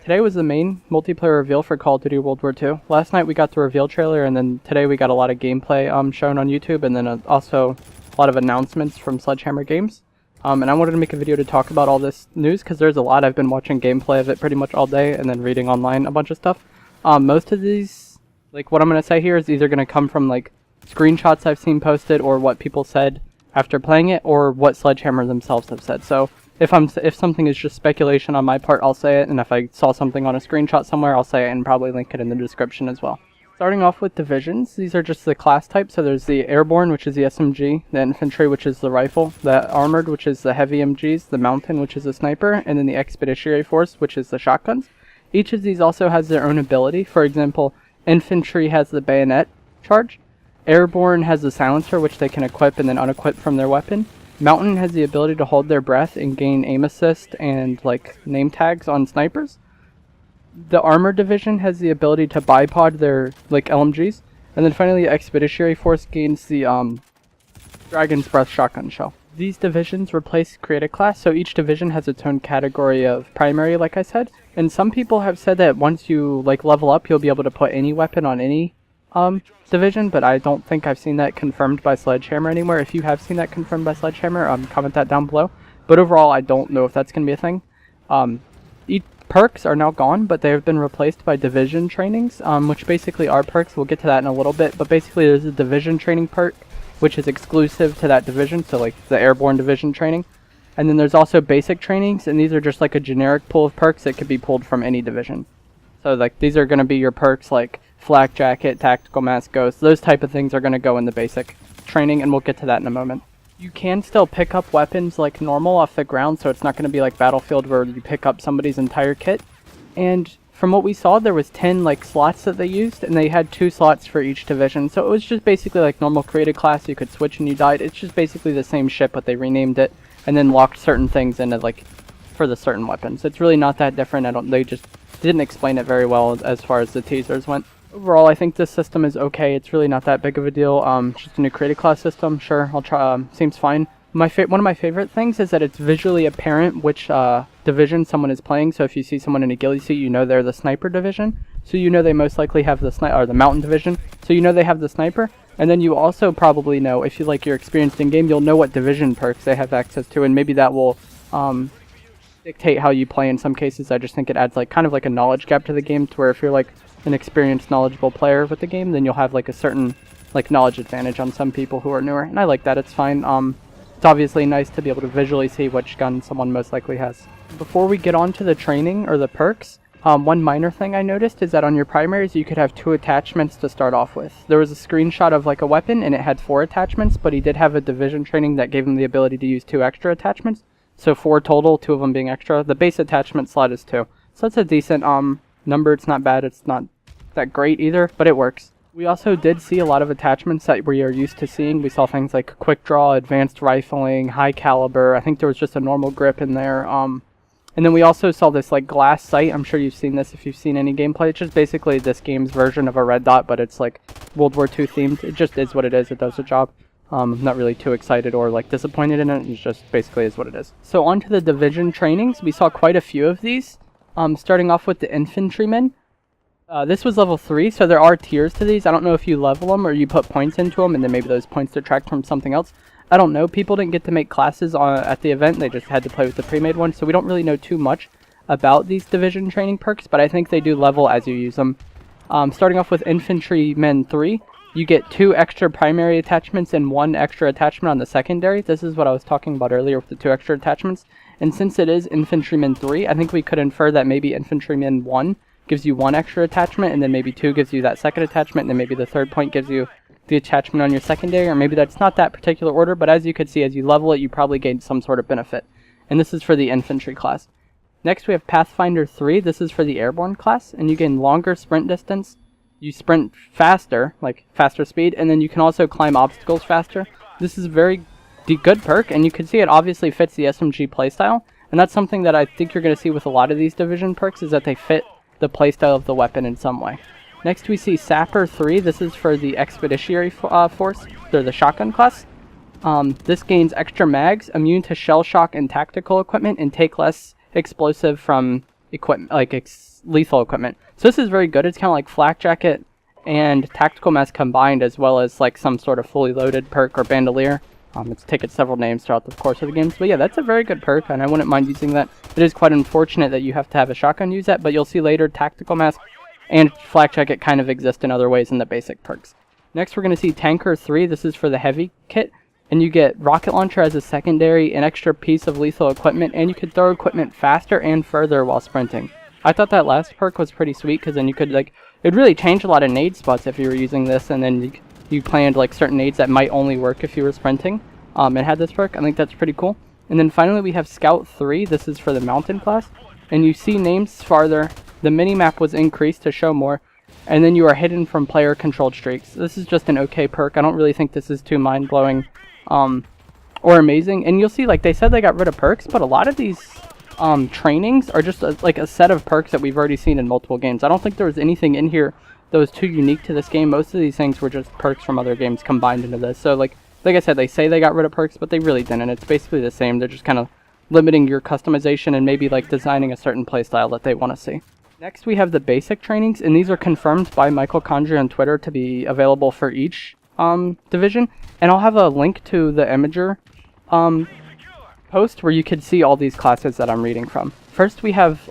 Today was the main multiplayer reveal for Call of Duty World War II. Last night we got the reveal trailer, and then today we got a lot of gameplay shown on YouTube, and then also a lot of announcements from Sledgehammer Games. And I wanted to make a video to talk about all this news because there's a lot. I've been watching gameplay of it pretty much all day and then reading online a bunch of stuff. Most of these, like what I'm going to say here, is either going to come from like screenshots I've seen posted or what people said after playing it or what Sledgehammer themselves have said. So if something is just speculation on my part, I'll say it, and if I saw something on a screenshot somewhere, I'll say it and probably link it in the description as well. Starting off with divisions, these are just the class types. So there's the airborne, which is the SMG, the infantry, which is the rifle, the armored, which is the heavy MGs, the mountain, which is the sniper, and then the expeditionary force, which is the shotguns. Each of these also has their own ability. For example, infantry has the bayonet charge, airborne has the silencer, which they can equip and then unequip from their weapon. Mountain has the ability to hold their breath and gain aim assist and like name tags on snipers. The armored division has the ability to bipod their like LMGs, and then finally the expeditionary force gains the Dragon's Breath shotgun shell. These divisions replace create a class, so each division has its own category of primary, like I said. And some people have said that once you like level up, you'll be able to put any weapon on any division, but I don't think I've seen that confirmed by Sledgehammer anymore. If you have seen that confirmed by Sledgehammer, comment that down below. But overall, I don't know if that's going to be a thing. Perks are now gone, but they have been replaced by division trainings, which basically are perks. We'll get to that in a little bit, but basically there's a division training perk, which is exclusive to that division, so like the airborne division training. And then there's also basic trainings, and these are just like a generic pool of perks that could be pulled from any division. So like these are going to be your perks like flak jacket, tactical mask, ghost, those type of things are going to go in the basic training, and we'll get to that in a moment. You can still pick up weapons like normal off the ground, so it's not going to be like Battlefield where you pick up somebody's entire kit. And from what we saw, there was 10 like slots that they used, and they had 2 slots for each division. So it was just basically like normal created class. You could switch and you died. It's just basically the same ship, but they renamed it and then locked certain things into like for the certain weapons. It's really not that different. They just didn't explain it very well as far as the teasers went. Overall, I think this system is okay. It's really not that big of a deal. Just a new created class system. Sure, I'll try. Seems fine. One of my favorite things is that it's visually apparent which division someone is playing. So if you see someone in a ghillie suit, you know they're the sniper division. So you know they most likely have the or the mountain division. So you know they have the sniper. And then you also probably know, if you like you're experienced in game, you'll know what division perks they have access to, and maybe that will dictate how you play in some cases. I just think it adds like kind of like a knowledge gap to the game, to where if you're like an experienced, knowledgeable player with the game, then you'll have like a certain like knowledge advantage on some people who are newer, and I like that. It's fine. It's obviously nice to be able to visually see which gun someone most likely has. Before we get on to the training or the perks, one minor thing I noticed is that on your primaries you could have 2 attachments to start off with. There was a screenshot of like a weapon and it had 4 attachments, but he did have a division training that gave him the ability to use 2 extra attachments. So 4 total, 2 of them being extra. The base attachment slot is 2. So that's a decent number. It's not bad. It's not that great either, but it works. We also did see a lot of attachments that we are used to seeing. We saw things like quick draw, advanced rifling, high caliber. I think there was just a normal grip in there. And then we also saw this like glass sight. I'm sure you've seen this if you've seen any gameplay. It's just basically this game's version of a red dot, but it's like World War II themed. It just is what it is. It does the job. I'm not really too excited or like disappointed in it. It just basically is what it is. So on to the division trainings. We saw quite a few of these. Starting off with the infantrymen. This was level 3, so there are tiers to these. I don't know if you level them or you put points into them and then maybe those points detract from something else. I don't know. People didn't get to make classes at the event. They just had to play with the pre-made ones, so we don't really know too much about these division training perks, but I think they do level as you use them. Starting off with Infantrymen 3, you get 2 extra primary attachments and 1 extra attachment on the secondary. This is what I was talking about earlier with the 2 extra attachments. And since it is Infantrymen 3, I think we could infer that maybe Infantrymen 1 gives you 1 extra attachment, and then maybe 2 gives you that second attachment, and then maybe the 3rd point gives you the attachment on your secondary, or maybe that's not that particular order, but as you can see, as you level it, you probably gain some sort of benefit. And this is for the infantry class. Next we have Pathfinder 3. This is for the airborne class, and you gain longer sprint distance. You sprint faster, like faster speed, and then you can also climb obstacles faster. This is a very good perk, and you can see it obviously fits the SMG playstyle, and that's something that I think you're going to see with a lot of these division perks, is that they fit the playstyle of the weapon in some way. Next we see Sapper 3. This is for the expeditionary force. They're the shotgun class. This gains extra mags, immune to shell shock and tactical equipment, and take less explosive from equipment, like lethal equipment. So this is very good. It's kind of like flak jacket and tactical mask combined, as well as like some sort of fully loaded perk or bandolier. It's taken several names throughout the course of the games, but yeah, that's a very good perk, and I wouldn't mind using that. It is quite unfortunate that you have to have a shotgun use that, but you'll see later tactical mask and flak jacket kind of exist in other ways in the basic perks. Next, we're going to see Tanker 3. This is for the heavy kit, and you get rocket launcher as a secondary, an extra piece of lethal equipment, and you could throw equipment faster and further while sprinting. I thought that last perk was pretty sweet, because then you could it'd really change a lot of nade spots if you were using this, and then you planned like certain nades that might only work if you were sprinting, and had this perk. I think that's pretty cool. And then finally we have Scout 3. This is for the mountain class, and you see names farther. The minimap was increased to show more, and then you are hidden from player controlled streaks. This is just an okay perk. I don't really think this is too mind-blowing or amazing. And you'll see, like, they said they got rid of perks, but a lot of these trainings are just like a set of perks that we've already seen in multiple games. I don't think there was anything in here that was too unique to this game. Most of these things were just perks from other games combined into this. So like I said, they say they got rid of perks, but they really didn't. It's basically the same. They're just kind of limiting your customization and maybe like designing a certain playstyle that they want to see. Next we have the basic trainings, and these are confirmed by Michael Condrey on Twitter to be available for each division. And I'll have a link to the Imager post where you can see all these classes that I'm reading from. First we have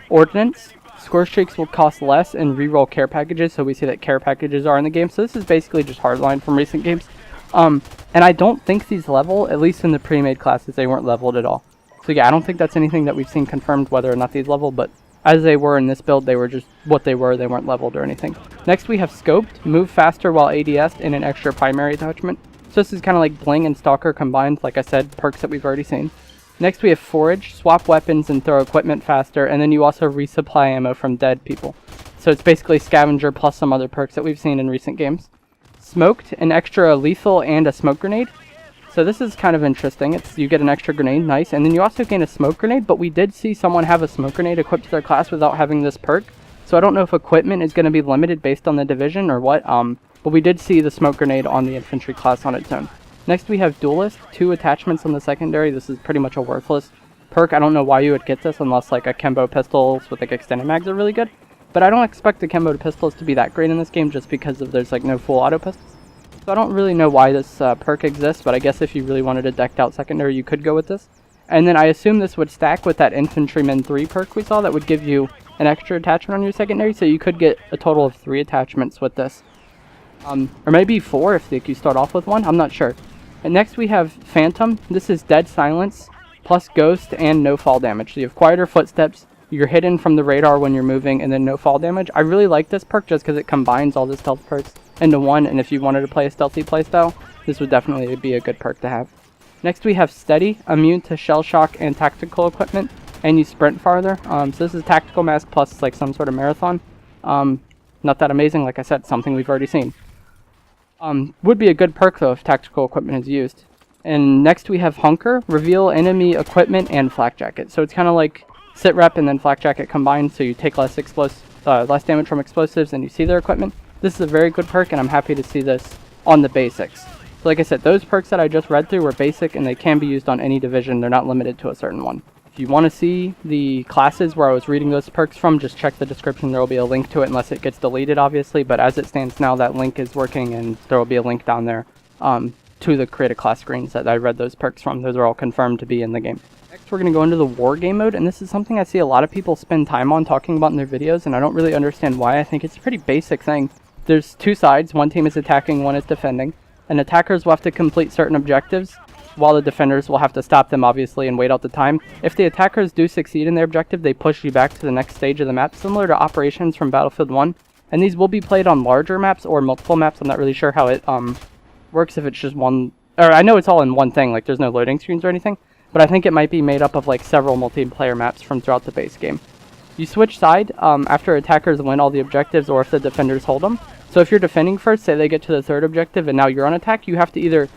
Ordnance. Score streaks will cost less and reroll care packages, so we see that care packages are in the game. So this is basically just hardline from recent games. And I don't think these level, at least in the pre-made classes, they weren't leveled at all. So yeah, I don't think that's anything that we've seen confirmed whether or not these level, but as they were in this build, they were just what they were. They weren't leveled or anything. Next we have Scoped, move faster while ADS in an extra primary attachment. So this is kind of like Bling and Stalker combined, like I said, perks that we've already seen. Next we have Forage, swap weapons and throw equipment faster, and then you also resupply ammo from dead people. So it's basically Scavenger plus some other perks that we've seen in recent games. Smoked, an extra lethal and a smoke grenade. So this is kind of interesting. You get an extra grenade, nice, and then you also gain a smoke grenade, but we did see someone have a smoke grenade equipped to their class without having this perk. So I don't know if equipment is going to be limited based on the division or what, but we did see the smoke grenade on the infantry class on its own. Next we have Duelist, 2 attachments on the secondary. This is pretty much a worthless perk. I don't know why you would get this unless like akimbo pistols with like extended mags are really good. But I don't expect akimbo pistols to be that great in this game just because of there's like no full auto pistols. So I don't really know why this perk exists, but I guess if you really wanted a decked out secondary you could go with this. And then I assume this would stack with that Infantryman 3 perk we saw that would give you an extra attachment on your secondary, so you could get a total of 3 attachments with this. Or maybe 4 if you start off with 1, I'm not sure. And next we have Phantom. This is Dead Silence, plus Ghost and no fall damage. So you have quieter footsteps, you're hidden from the radar when you're moving, and then no fall damage. I really like this perk just because it combines all the stealth perks into one, and if you wanted to play a stealthy playstyle, this would definitely be a good perk to have. Next we have Steady, immune to shell shock and tactical equipment, and you sprint farther. So this is tactical mask plus like some sort of marathon. Not that amazing, like I said, something we've already seen. Would be a good perk though if tactical equipment is used. And next we have Hunker, reveal enemy equipment and flak jacket. So it's kind of like sit rep and then flak jacket combined, so you take less damage from explosives and you see their equipment. This is a very good perk, and I'm happy to see this on the basics. So like I said, those perks that I just read through were basic and they can be used on any division. They're not limited to a certain one. If you want to see the classes where I was reading those perks from, just check the description. There will be a link to it unless it gets deleted, obviously. But as it stands now, that link is working, and there will be a link down there to the create a class screens that I read those perks from. Those are all confirmed to be in the game. Next, we're going to go into the war game mode, and this is something I see a lot of people spend time on talking about in their videos, and I don't really understand why. I think it's a pretty basic thing. There's 2 sides. One team is attacking, one is defending. And attackers will have to complete certain objectives, while the defenders will have to stop them, obviously, and wait out the time. If the attackers do succeed in their objective, they push you back to the next stage of the map, similar to operations from Battlefield 1. And these will be played on larger maps or multiple maps. I'm not really sure how it works if it's just one... Or I know it's all in one thing, like there's no loading screens or anything. But I think it might be made up of like several multiplayer maps from throughout the base game. You switch side after attackers win all the objectives or if the defenders hold them. So if you're defending first, say they get to the 3rd objective and now you're on attack, you have to either...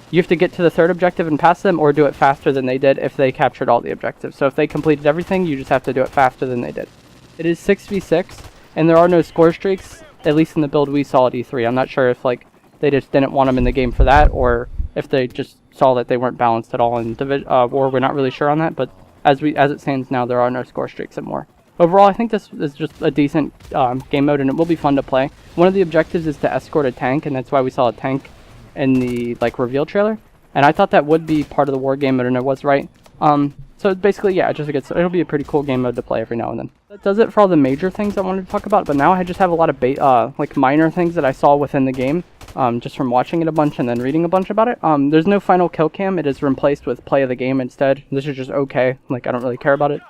You have to get to the 3rd objective and pass them, or do it faster than they did if they captured all the objectives. So if they completed everything, you just have to do it faster than they did. It is 6v6, and there are no score streaks, at least in the build we saw at E3. I'm not sure if like they just didn't want them in the game for that, or if they just saw that they weren't balanced at all in war. We're not really sure on that, but as it stands now, there are no score streaks and more. Overall, I think this is just a decent game mode, and it will be fun to play. One of the objectives is to escort a tank, and that's why we saw a tank in the reveal trailer. And I thought that would be part of the war game mode, and it was right. So basically, yeah, it'll be a pretty cool game mode to play every now and then. That does it for all the major things I wanted to talk about, but now I just have a lot of minor things that I saw within the game, just from watching it a bunch and then reading a bunch about it. There's no final kill cam. It is replaced with play of the game instead. This is just okay. I don't really care about it.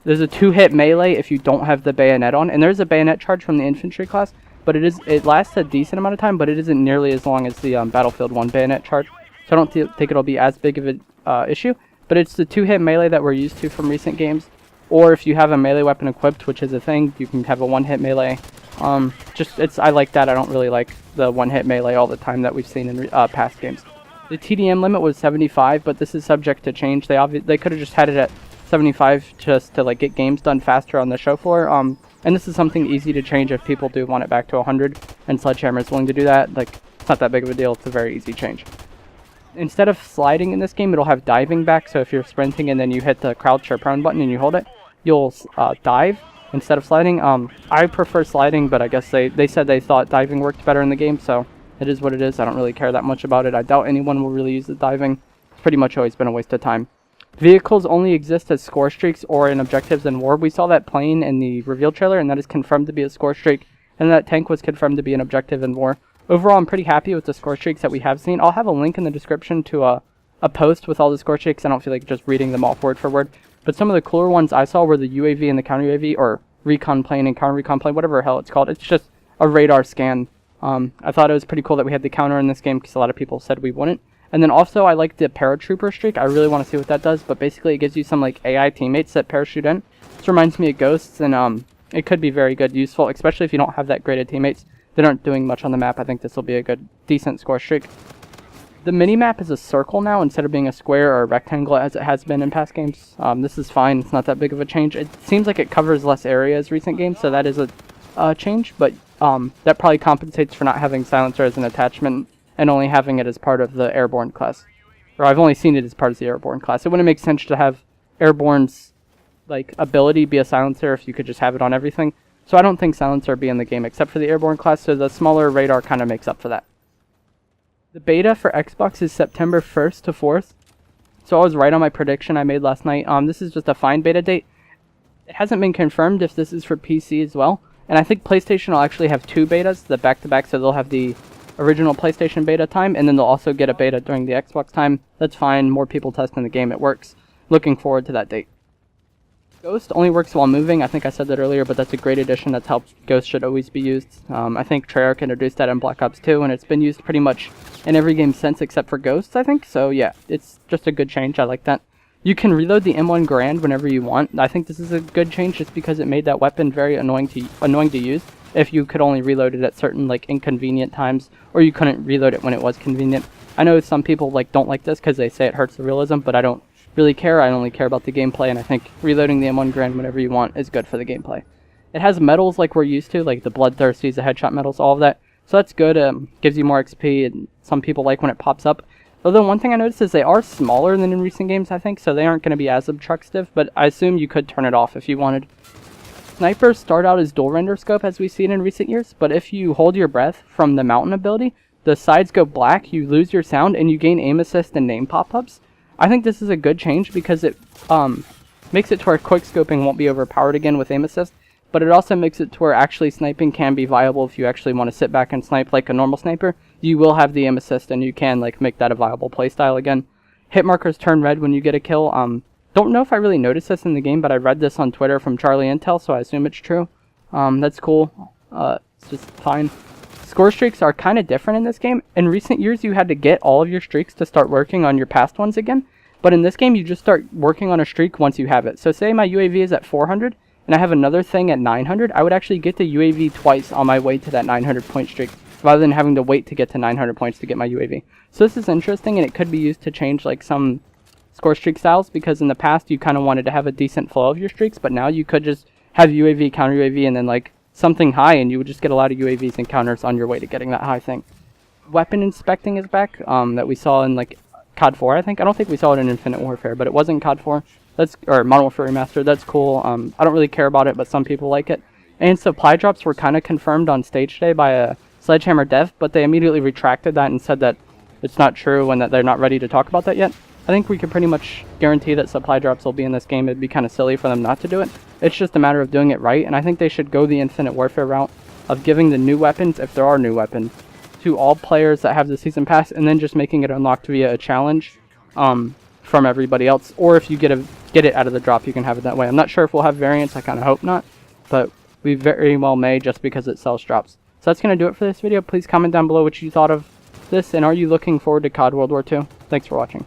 There's a 2-hit melee if you don't have the bayonet on, and there's a bayonet charge from the infantry class, but it lasts a decent amount of time, but it isn't nearly as long as the Battlefield 1 bayonet charge, so I don't think it'll be as big of an issue. But it's the 2-hit melee that we're used to from recent games, or if you have a melee weapon equipped, which is a thing, you can have a 1-hit melee. I like that. I don't really like the 1-hit melee all the time that we've seen in past games. The TDM limit was 75, but this is subject to change. They could have just had it at 75 just to get games done faster on the show floor. And this is something easy to change if people do want it back to 100, and Sledgehammer is willing to do that. It's not that big of a deal. It's a very easy change. Instead of sliding in this game, it'll have diving back, so if you're sprinting and then you hit the crouch or prone button and you hold it, you'll dive instead of sliding. I prefer sliding, but I guess they said they thought diving worked better in the game, so it is what it is. I don't really care that much about it. I doubt anyone will really use the diving. It's pretty much always been a waste of time. Vehicles only exist as score streaks or in objectives in war. We saw that plane in the reveal trailer, and that is confirmed to be a score streak, and that tank was confirmed to be an objective in war. Overall, I'm pretty happy with the score streaks that we have seen. I'll have a link in the description to a post with all the score streaks. I don't feel like just reading them off word for word. But some of the cooler ones I saw were the UAV and the counter UAV, or recon plane and counter recon plane, whatever the hell it's called. It's just a radar scan. I thought it was pretty cool that we had the counter in this game because a lot of people said we wouldn't. And then also I like the paratrooper streak. I really want to see what that does, but basically it gives you some AI teammates that parachute in. This reminds me of Ghosts, and it could be very good, useful, especially if you don't have that graded teammates that aren't doing much on the map. I think this will be a good, decent score streak. The mini-map is a circle now instead of being a square or a rectangle as it has been in past games. This is fine. It's not that big of a change. It seems like it covers less area as recent games, so that is a change, but that probably compensates for not having silencer as an attachment and only having it as part of the airborne class. Or I've only seen it as part of the airborne class. It wouldn't make sense to have airborne's ability be a silencer if you could just have it on everything. So I don't think silencer would be in the game except for the airborne class, so the smaller radar kind of makes up for that. The beta for Xbox is September 1st to 4th. So I was right on my prediction I made last night. This is just a fine beta date. It hasn't been confirmed if this is for PC as well. And I think PlayStation will actually have 2 betas, the back-to-back, so they'll have the original PlayStation beta time, and then they'll also get a beta during the Xbox time. That's fine. More people testing the game. It works. Looking forward to that date. Ghost only works while moving. I think I said that earlier, but that's a great addition. That's how Ghost should always be used. I think Treyarch introduced that in Black Ops 2, and it's been used pretty much in every game since except for Ghosts, I think. So yeah, it's just a good change. I like that. You can reload the M1 Garand whenever you want. I think this is a good change just because it made that weapon very annoying to use if you could only reload it at certain inconvenient times, or you couldn't reload it when it was convenient. I know some people don't like this because they say it hurts the realism, but I don't really care. I only care about the gameplay, and I think reloading the M1 Garand whenever you want is good for the gameplay. It has medals like we're used to, like the Bloodthirsties, the headshot medals, all of that. So that's good. Gives you more XP, and some people like when it pops up. Although one thing I noticed is they are smaller than in recent games, I think, so they aren't going to be as obstructive, but I assume you could turn it off if you wanted. Snipers start out as dual render scope as we've seen in recent years, but if you hold your breath from the mountain ability, the sides go black, you lose your sound, and you gain aim assist and name pop-ups. I think this is a good change because it makes it to where quick scoping won't be overpowered again with aim assist, but it also makes it to where actually sniping can be viable if you actually want to sit back and snipe like a normal sniper. You will have the aim assist and you can make that a viable playstyle again. Hit markers turn red when you get a kill. Don't know if I really noticed this in the game, but I read this on Twitter from Charlie Intel, so I assume it's true. That's cool. It's just fine. Score streaks are kind of different in this game. In recent years, you had to get all of your streaks to start working on your past ones again. But in this game, you just start working on a streak once you have it. So say my UAV is at 400, and I have another thing at 900, I would actually get the UAV twice on my way to that 900 point streak, rather than having to wait to get to 900 points to get my UAV. So this is interesting, and it could be used to change some score streak styles, because in the past you kind of wanted to have a decent flow of your streaks, but now you could just have UAV, counter UAV, and then something high, and you would just get a lot of UAVs and counters on your way to getting that high thing. Weapon inspecting is back, that we saw in COD 4, I think. I don't think we saw it in Infinite Warfare, but it was in COD 4. or Modern Warfare Remastered. That's cool. I don't really care about it, but some people like it. And supply drops were kind of confirmed on stage today by a Sledgehammer dev, but they immediately retracted that and said that it's not true and that they're not ready to talk about that yet. I think we can pretty much guarantee that supply drops will be in this game. It'd be kind of silly for them not to do it. It's just a matter of doing it right, and I think they should go the Infinite Warfare route of giving the new weapons, if there are new weapons, to all players that have the Season Pass, and then just making it unlocked via a challenge from everybody else. Or if you get it out of the drop, you can have it that way. I'm not sure if we'll have variants, I kind of hope not, but we very well may, just because it sells drops. So that's going to do it for this video. Please comment down below what you thought of this, and are you looking forward to COD World War II? Thanks for watching.